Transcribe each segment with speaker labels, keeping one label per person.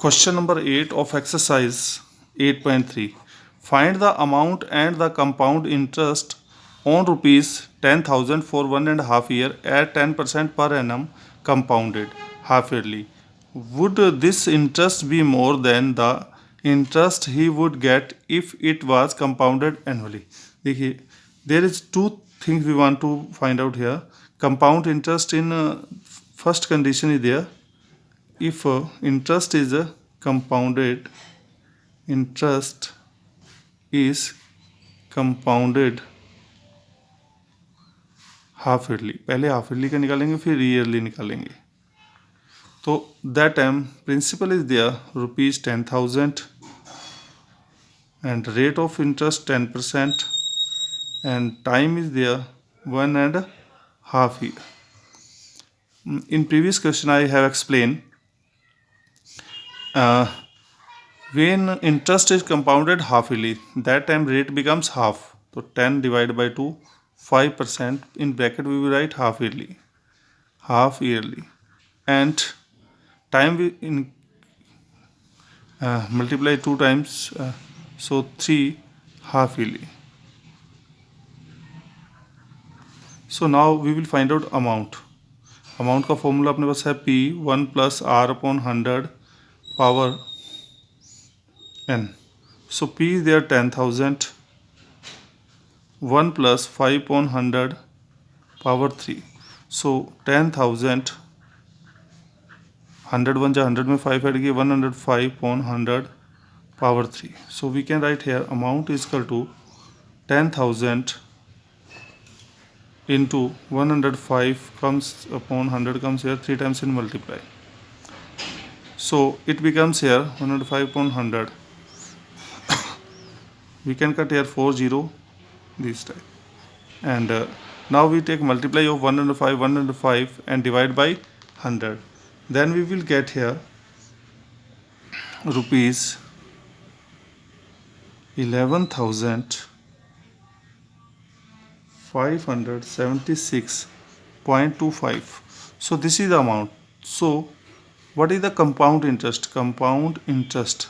Speaker 1: Question number 8 of exercise 8.3. Find the amount and the compound interest on rupees 10,000 for 1.5 year at 10% per annum compounded half yearly. Would this interest be more than the interest he would get if it was compounded annually? देखिए, there is two things we want to find out here. Compound interest in first condition is there. If interest is compounded, interest is compounded half yearly, पहले half yearly का निकालेंगे फिर yearly निकालेंगे. तो that time principal is there ₹10,000 and rate of interest 10% and time is there 1.5 year. In previous question I have explained when interest is compounded half yearly, that time rate becomes half. So 10 divided by 2, 5%. In bracket we will write half yearly, and time we multiply 2 times, so 3 half yearly. So now we will find out amount. Amount का formula अपने पास है P 1 + R/100 power n. So P is there 10,000, 1 + 5/100 power 3. So 10,000, 100 1 जा 100 में 5 add किए 105/100 power 3. So we can write here amount is equal to 10,000 into 105 comes upon 100 comes here 3 times in multiply. So it becomes here 105/100. We can cut here 40 this type, and now we take multiply of 105 and divide by 100. Then we will get here rupees 11,576.25. So this is the amount. So what is the compound interest? Compound interest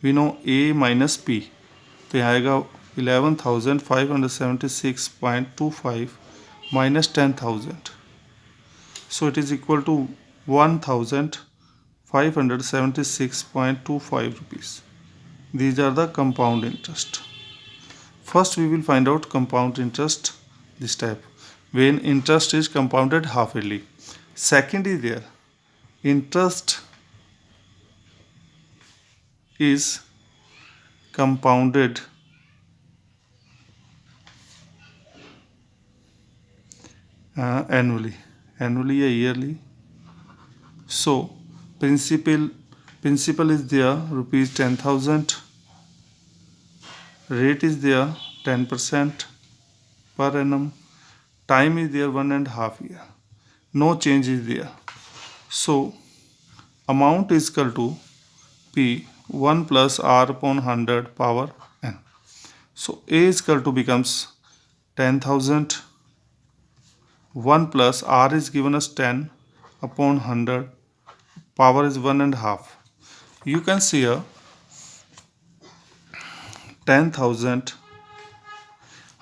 Speaker 1: we know A minus P. तो यहाँ आएगा 11,576.25 minus 10,000. So it is equal to 1,576.25 rupees. These are the compound interest. First we will find out compound interest this type when interest is compounded half yearly. Second is there interest is compounded annually या yearly. So principal is there ₹10,000, rate is there 10% per annum, time is there 1.5 year, no change is there. So amount is equal to P 1 + R/100 power n. So A is equal to becomes 10,000, 1 + R is given as 10/100, power is 1.5. You can see here 10,000,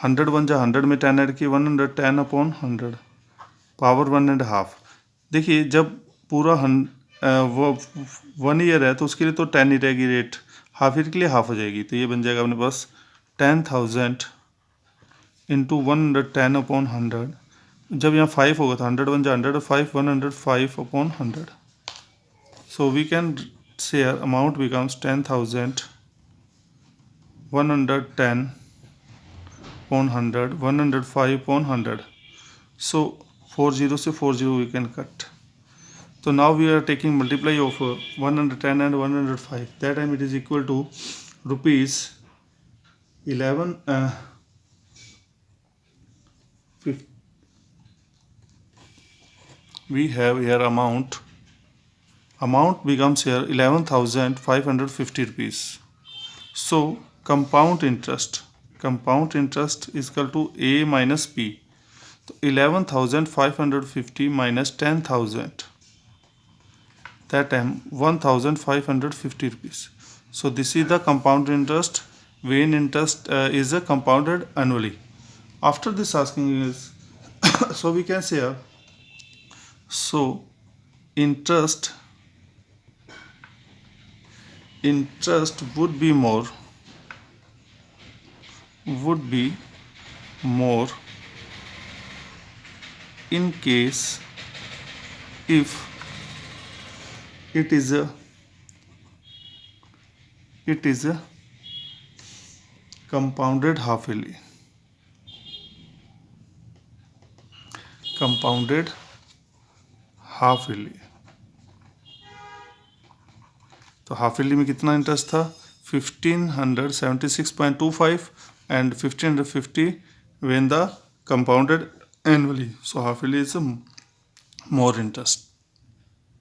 Speaker 1: 100 1 जा 100 में 10 add किए 110/100 power 1.5. देखिए जब पूरा वो 1 year है तो उसके लिए तो 10 ही रहेगी रेट, हाफ ईयर के लिए हाफ हो जाएगी. तो ये बन जाएगा अपने पास 10,000 इंटू 110/100. जब यहाँ 5 होगा तो 100 1 जा 100, 5 105/100. So we can say amount becomes 10,000, 110/100, 105/100. So 40 से 40 we can cut. So now we are taking multiply of 110 and 105. That time it is equal to rupees 11. We have here amount becomes here 11,550 rupees. So compound interest is equal to A minus P. So 11,550 minus 10,000. that time 1550 rupees. So this is the compound interest when interest is compounded annually. After this asking is so we can say so interest would be more in case if it is a compounded half yearly. तो half yearly में कितना interest था 1576.25 and 1550 when the compounded annually. So half yearly is more interest.